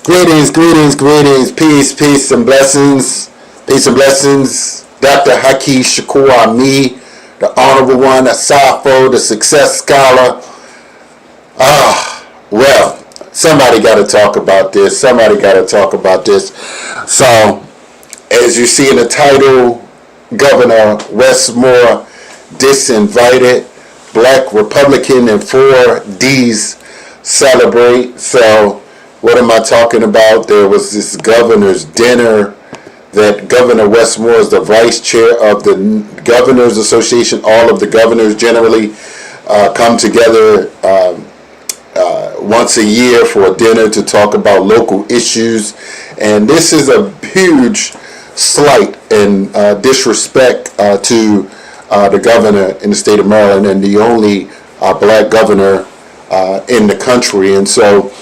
Greetings, peace and blessings. Peace and blessings. Dr. Haki Shakur Ami, the Honorable One, the Safo, the Success Scholar. Well, somebody got to talk about this. So, as you see in the title, Governor Wes Moore disinvited. Black Republican and 4D's celebrate. So, what am I talking about? There was this governor's dinner that Governor Wes Moore is the vice chair of the Governors Association. All of the governors generally come together once a year for a dinner to talk about local issues. And this is a huge slight and disrespect to the governor in the state of Maryland and the only black governor in the country. And so,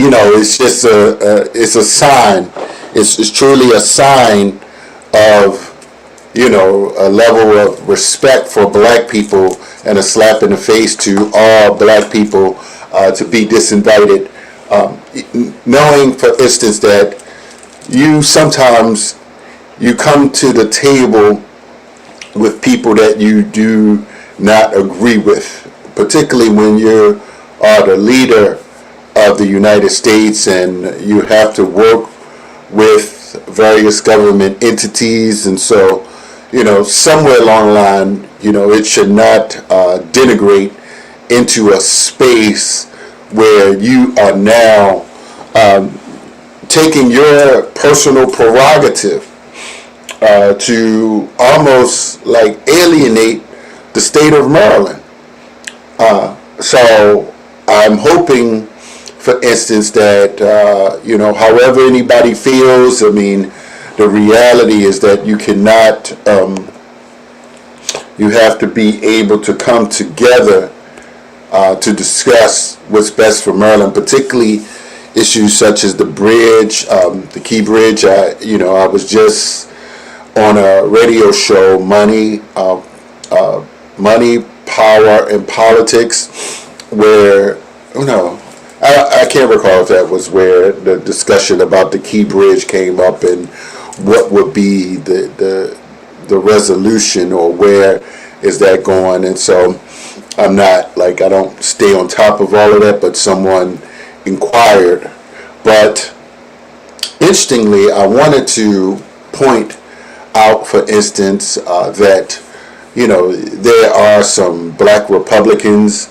it's just it's a sign. It's truly a sign of, a level of respect for black people and a slap in the face to all black people to be disinvited. Knowing, for instance, that sometimes you come to the table with people that you do not agree with, particularly when you are the leader of the United States and you have to work with various government entities. And so, somewhere along the line, it should not denigrate into a space where you are now taking your personal prerogative to almost like alienate the state of Maryland. So I'm hoping, for instance, that, however anybody feels, the reality is that you cannot, you have to be able to come together to discuss what's best for Maryland, particularly issues such as the bridge, the Key Bridge. I was just on a radio show, Money, Power, and Politics, where, I can't recall if that was where the discussion about the Key Bridge came up and what would be the resolution or where is that going. And so I'm not, I don't stay on top of all of that, but someone inquired. But interestingly, I wanted to point out, for instance, that, there are some black Republicans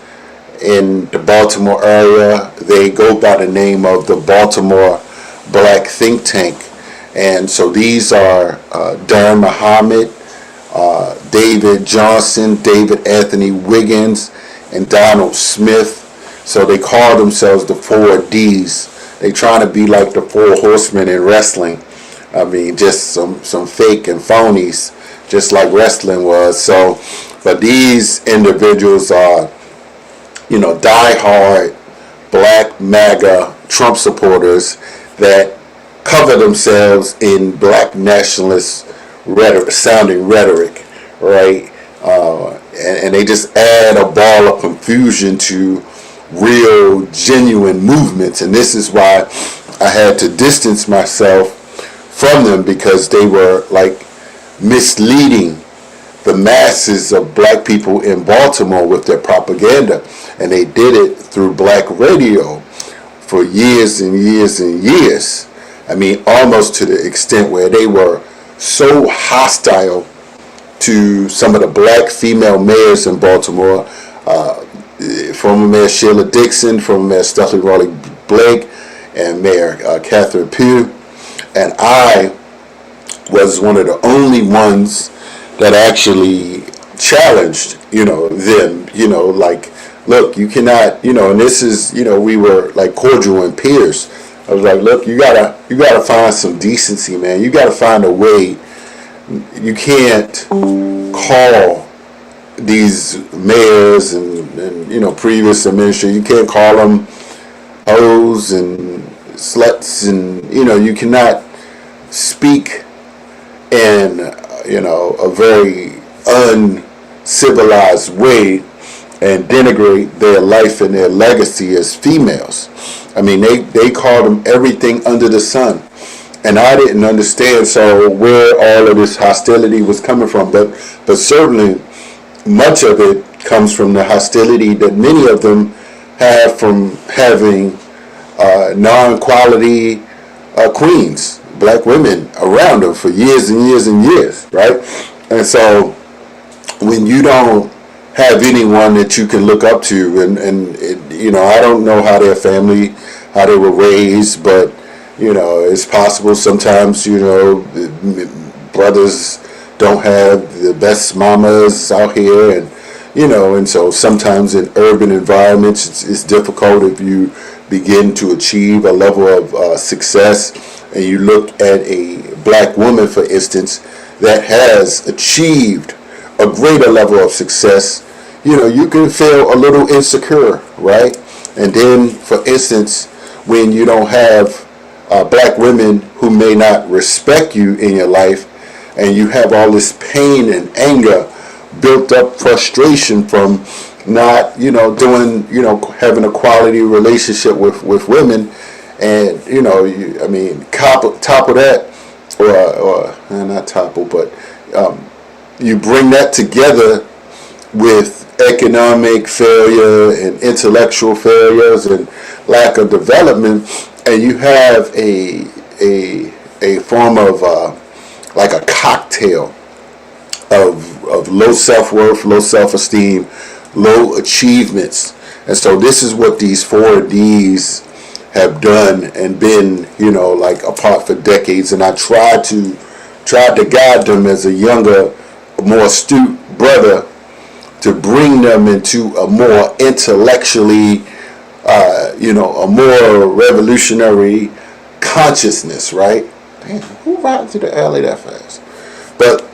in the Baltimore area. They go by the name of the Baltimore Black Think Tank. And so these are Darren Muhammad, David Johnson, David Anthony Wiggins, and Donald Smith. So they call themselves the 4D's. They trying to be like the Four Horsemen in wrestling. Just some fake and phonies, just like wrestling was. So, but these individuals are, diehard black MAGA Trump supporters that cover themselves in black nationalist sounding rhetoric, right? And they just add a ball of confusion to real, genuine movements. And this is why I had to distance myself from them, because they were misleading the masses of black people in Baltimore with their propaganda. And they did it through black radio for years and years and years. Almost to the extent where they were so hostile to some of the black female mayors in Baltimore, former Mayor Sheila Dixon, former Mayor Stuffy Raleigh Blake, and Mayor Catherine Pugh. And I was one of the only ones that actually challenged, them, look, you cannot, and this is, we were cordial and peers. I was like, look, you gotta find some decency, man. You gotta find a way. You can't call these mayors and previous administration, you can't call them hoes and sluts, and you cannot speak in a very uncivilized way and denigrate their life and their legacy as females. I mean, they called them everything under the sun. And I didn't understand where all of this hostility was coming from. But certainly much of it comes from the hostility that many of them have from having non-quality queens, black women around them for years and years and years, right? And so when you don't have anyone that you can look up to, and I don't know how their family, how they were raised, but it's possible sometimes brothers don't have the best mamas out here, and so sometimes in urban environments it's difficult if you begin to achieve a level of success, and you look at a black woman, for instance, that has achieved a greater level of success, you can feel a little insecure, right? And then, for instance, when you don't have black women who may not respect you in your life, and you have all this pain and anger, built up frustration from not, having a quality relationship with women, and topple that, or not topple, but you bring that together with economic failure and intellectual failures and lack of development, and you have a form of like a cocktail of low self-worth, low self-esteem, low achievements. And so this is what these 4D's have done and been, apart for decades. And I tried to guide them as a younger, more astute brother to bring them into a more intellectually, a more revolutionary consciousness, right? Damn, who rode to the alley that fast? But,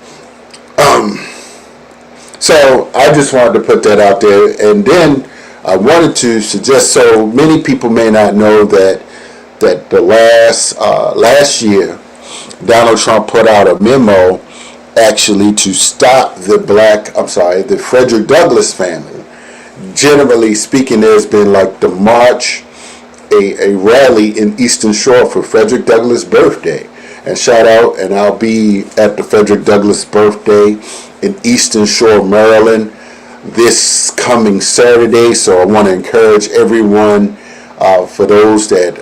so I just wanted to put that out there. And then I wanted to suggest, so many people may not know that the last year, Donald Trump put out a memo actually to stop the Frederick Douglass family. Generally speaking, there's been like the march, a rally in Eastern Shore for Frederick Douglass' birthday. And shout out, and I'll be at the Frederick Douglass birthday in Eastern Shore, Maryland this coming Saturday. So I want to encourage everyone, for those that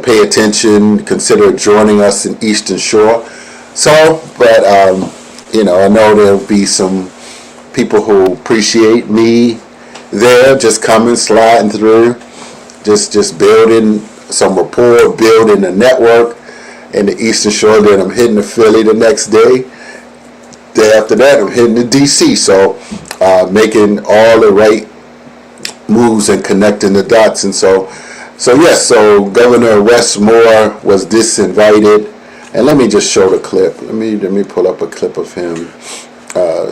pay attention, consider joining us in Eastern Shore. So, but I know there'll be some people who appreciate me there, just coming, sliding through, just building some rapport, building a network in the Eastern Shore. Then I'm hitting the Philly the next day. Day after that, I'm hitting the DC. So making all the right moves and connecting the dots. And so yes, so Governor Wes Moore was disinvited. And let me just show the clip. Let me pull up a clip of him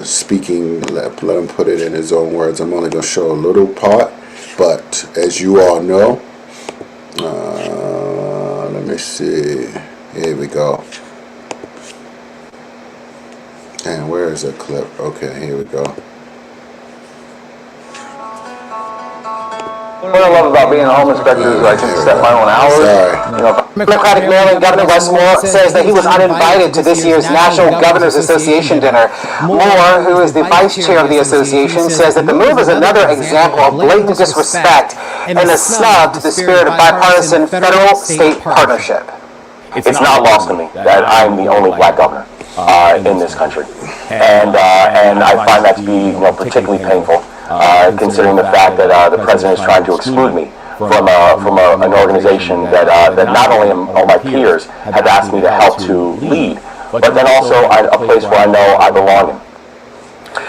speaking. Let him put it in his own words. I'm only going to show a little part. But as you all know, let me see. Here we go. And where is the clip? Okay, here we go. What I love about being a home inspector is I can set my own hours. Democratic Maryland Governor Wes Moore says that he was uninvited to this year's National Governors Association dinner. Moore, who is the vice chair of the association, says that the move is another example of blatant disrespect and a snub to the spirit of bipartisan federal-state partnership. It's not lost to me that I'm the only black governor in this country, and I find that to be particularly painful. Considering the fact that the president is trying to exclude me from an organization that not only all my peers have asked me to help to lead, but then also a place where I know I belong in.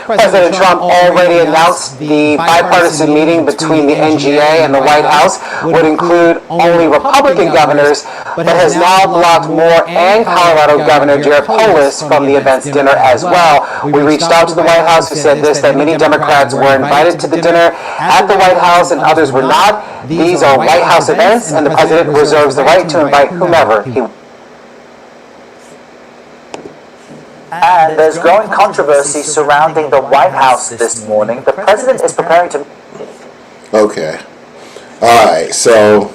President Trump already announced the bipartisan meeting between the NGA and the White House would include only Republican governors, but has now blocked Moore and Colorado Governor Jared Polis from the event's dinner as well. We reached out to the White House, who said this, that many Democrats were invited to the dinner at the White House and others were not. These are White House events, and the president reserves the right to invite whomever he And there's growing controversy surrounding the White House this morning. The president is preparing to... Okay. All right. So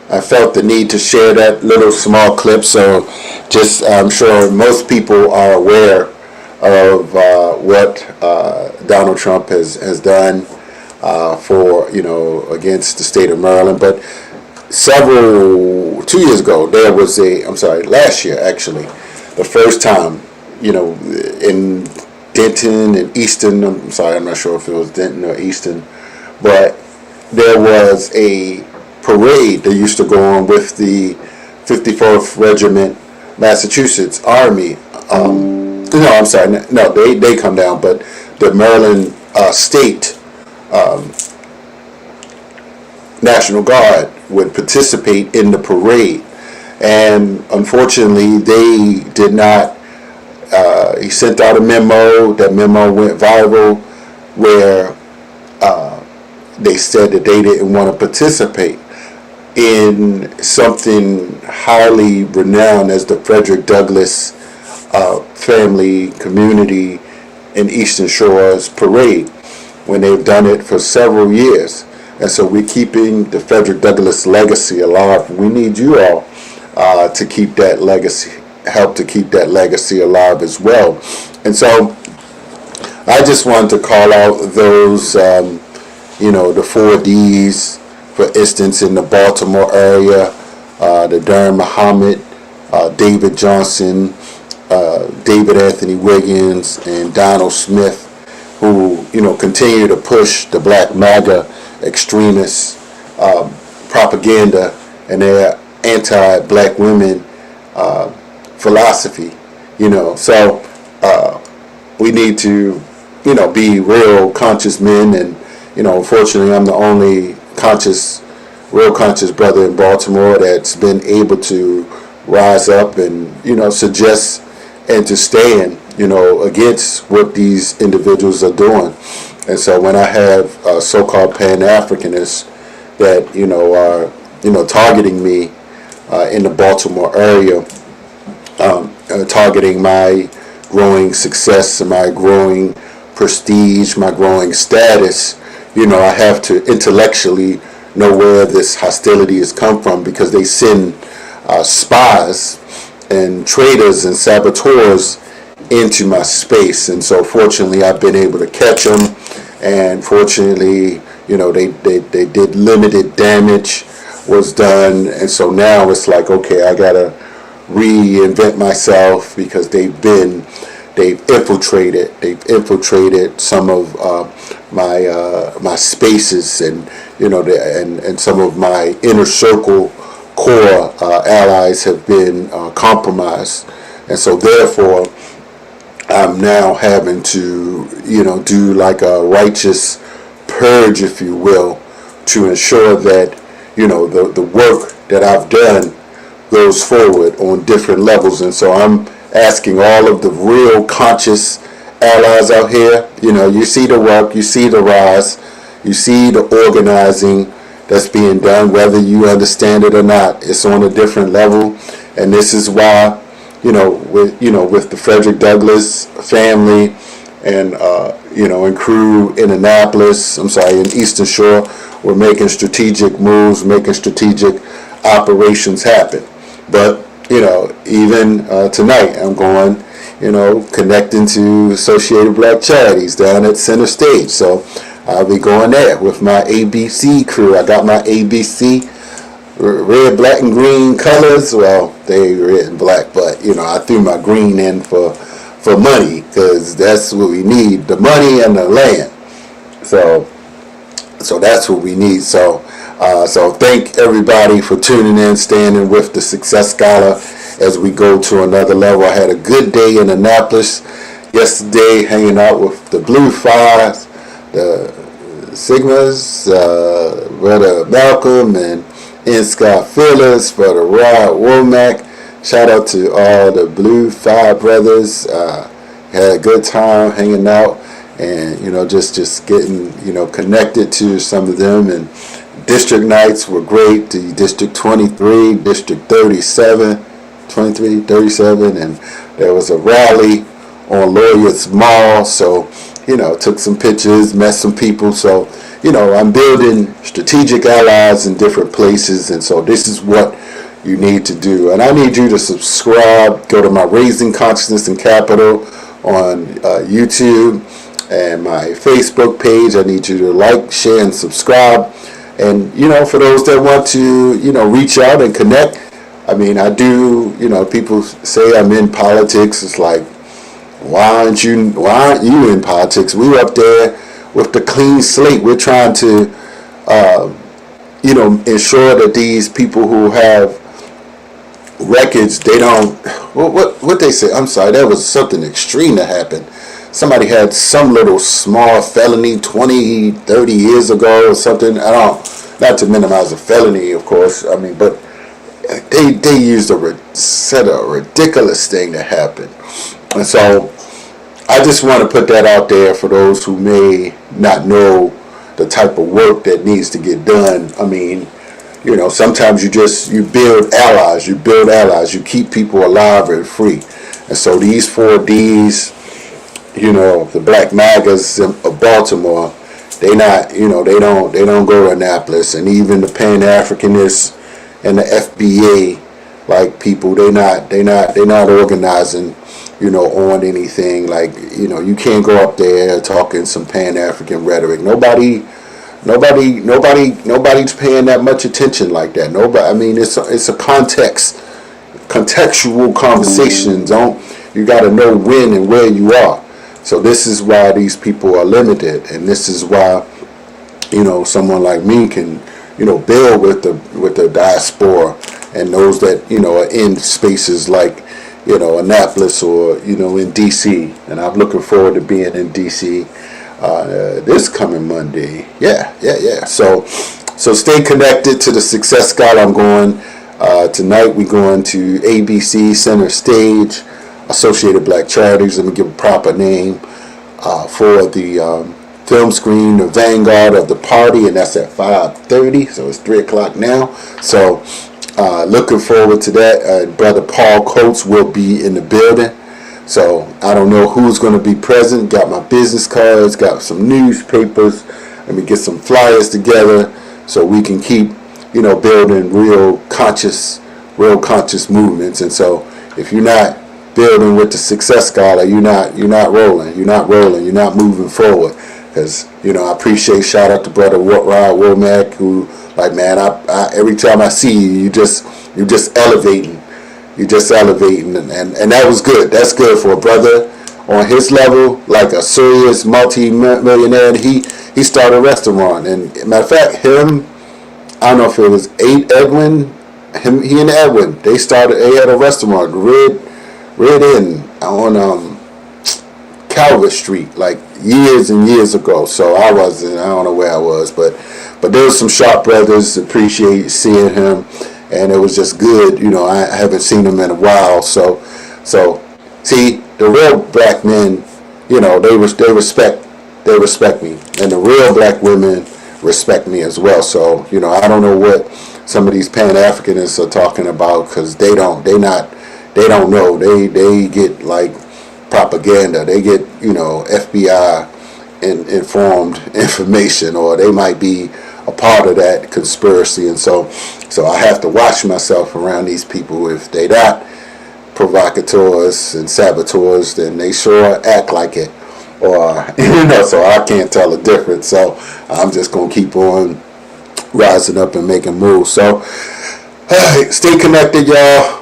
I felt the need to share that little small clip. So just, I'm sure most people are aware of what Donald Trump has done for, against the state of Maryland. But 2 years ago, there was last year actually, the first time, in Denton and Easton, I'm not sure if it was Denton or Easton, but there was a parade that used to go on with the 54th Regiment Massachusetts Army. They come down, but the Maryland State National Guard would participate in the parade, and unfortunately they did not. He sent out a memo. That memo went viral, where they said that they didn't want to participate in something highly renowned as the Frederick Douglass Family Community and Eastern Shores Parade, when they've done it for several years. And so we're keeping the Frederick Douglass legacy alive. We need you all to keep that legacy, help to keep that legacy alive as well. And so I just wanted to call out those, the 4D's, for instance, in the Baltimore area, the Durham Muhammad, David Johnson, David Anthony Wiggins, and Donald Smith, who, continue to push the Black MAGA extremist propaganda and their anti-Black women philosophy. So we need to, be real conscious men, and unfortunately, I'm the only real conscious brother in Baltimore that's been able to rise up and suggest and to stand against what these individuals are doing. And so when I have so-called Pan-Africanists that are targeting me in the Baltimore area, targeting my growing success and my growing prestige, my growing status, I have to intellectually know where this hostility has come from, because they send spies and traitors and saboteurs into my space. And so fortunately I've been able to catch them, and fortunately they did limited damage was done. And so now it's like, okay, I gotta reinvent myself, because they've infiltrated some of my spaces, and and some of my inner circle core allies have been compromised. And so therefore I'm now having to do like a righteous purge, if you will, to ensure that the work that I've done goes forward on different levels. And so I'm asking all of the real conscious allies out here, you see the work, you see the rise, you see the organizing that's being done, whether you understand it or not. It's on a different level. And this is why, with the Frederick Douglass family and, and crew in Annapolis, in Eastern Shore, we're making strategic moves, making strategic operations happen. But, even tonight I'm going, connecting to Associated Black Charities down at Center Stage. So I'll be going there with my ABC crew. I got my ABC red, black, and green colors. Well, they red and black, but I threw my green in for money, because that's what we need, the money and the land. So that's what we need. So thank everybody for tuning in, standing with the Success Scholar as we go to another level. I had a good day in Annapolis yesterday, hanging out with the Blue Fives, the Sigmas, Brother Malcolm, and N. Scott Phillips, Brother Rod Womack. Shout out to all the Blue Five brothers. Had a good time hanging out, and just getting connected to some of them. And district nights were great. The District 23, District 37, 23, 37, and there was a rally on Lawyers Mall. So, took some pictures, met some people. So, I'm building strategic allies in different places. And so this is what you need to do. And I need you to subscribe. Go to my Raising Consciousness and Capital on YouTube and my Facebook page. I need you to like, share, and subscribe. And, for those that want to, reach out and connect, I mean, I do, people say I'm in politics. It's like, why aren't you in politics? We were up there with the clean slate. We're trying to, ensure that these people who have records, they don't, what they say, I'm sorry, that was something extreme that happened. Somebody had some little small felony 20, 30 years ago or something. Not to minimize a felony, of course, I mean, but they used said a ridiculous thing that happened. And so I just want to put that out there for those who may not know the type of work that needs to get done. I mean, sometimes you build allies, you keep people alive and free. And so these 4D's, the Black MAGAs of Baltimore, they don't go to Annapolis, and even the Pan-Africanists and the FBA, like people, they're not organizing, on anything. Like, you can't go up there talking some Pan-African rhetoric. Nobody's paying that much attention like that. Nobody. I mean, it's a contextual conversations. You got to know when and where you are. So this is why these people are limited, and this is why, someone like me can, build with the diaspora and those that, are in spaces like, Annapolis or, in D.C. And I'm looking forward to being in D.C. This coming Monday. Yeah. So stay connected to the Success God. I'm going, tonight we're going to ABC Center Stage, Associated Black Charities. Let me give a proper name for the film screen, the vanguard of the party, and that's at 5:30. So it's 3 o'clock now. So looking forward to that. Brother Paul Coates will be in the building. So I don't know who's going to be present. Got my business cards, got some newspapers. Let me get some flyers together so we can keep, building real conscious movements. And so if you're not building with the Success Scholar, you're not rolling, you're not moving forward. Because, I appreciate, shout out to Brother Rod Womack, who, like, man, I every time I see you, you're just elevating. You're just elevating, and that was good. That's good for a brother on his level, like a serious multi-millionaire. He started a restaurant, and matter of fact, I don't know if it was Edwin, he and Edwin, they had a restaurant, Red Inn on Calvert Street, like years and years ago. So I don't know where I was, but there was some sharp brothers. Appreciate seeing him. And it was just good, I haven't seen them in a while. So see, the real black men, they respect me, and the real black women respect me as well. So I don't know what some of these Pan-Africanists are talking about, because they don't know. They get like propaganda. They get FBI informed information, or they might be a part of that conspiracy. And so I have to watch myself around these people. If they not provocateurs and saboteurs, then they sure act like it, or so I can't tell the difference. So I'm just gonna keep on rising up and making moves. So stay connected, y'all.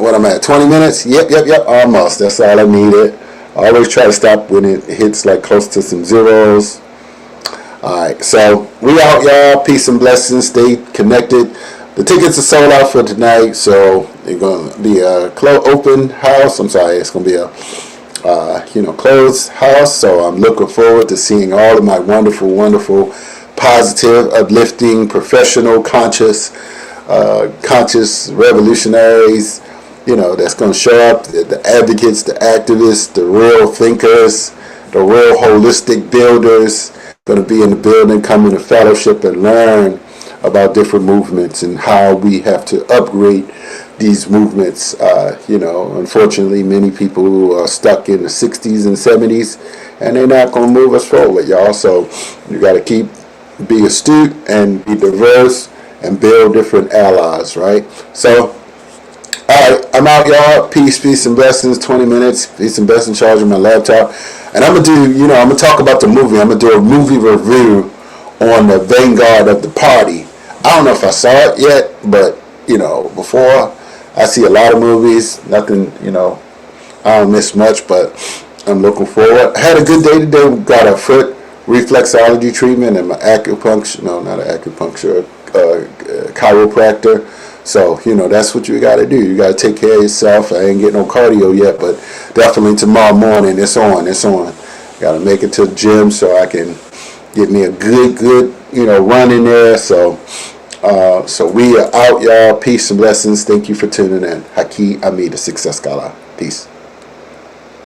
What I'm at, 20 minutes? Yep, almost. That's all I needed. I always try to stop when it hits like close to some zeros. Alright, so we out, y'all. Peace and blessings. Stay connected. The tickets are sold out for tonight, so it's going to be a open house. I'm sorry, it's going to be a closed house. So I'm looking forward to seeing all of my wonderful, positive, uplifting, professional, conscious revolutionaries, that's going to show up, the advocates, the activists, the real thinkers, the real holistic builders, going to be in the building, come into fellowship and learn about different movements and how we have to upgrade these movements. Unfortunately, many people who are stuck in the 60s and 70s, and they're not going to move us forward, y'all. So you got to be astute and be diverse and build different allies, right? So, all right, I'm out, y'all. Peace, and blessings. 20 minutes. Peace and blessings. Charging my laptop. And I'm going to do, I'm going to talk about the movie. I'm going to do a movie review on the Vanguard of the Party. I don't know if I saw it yet, but, before I see a lot of movies, nothing, I don't miss much, but I'm looking forward. I had a good day today. We got a foot reflexology treatment and my acupuncture, no, not an acupuncture, chiropractor. So, that's what you got to do. You got to take care of yourself. I ain't getting no cardio yet, but definitely tomorrow morning, it's on. Got to make it to the gym so I can get me a good, run in there. So we are out, y'all. Peace and blessings. Thank you for tuning in. Haki Ami, the Success Scholar. Peace.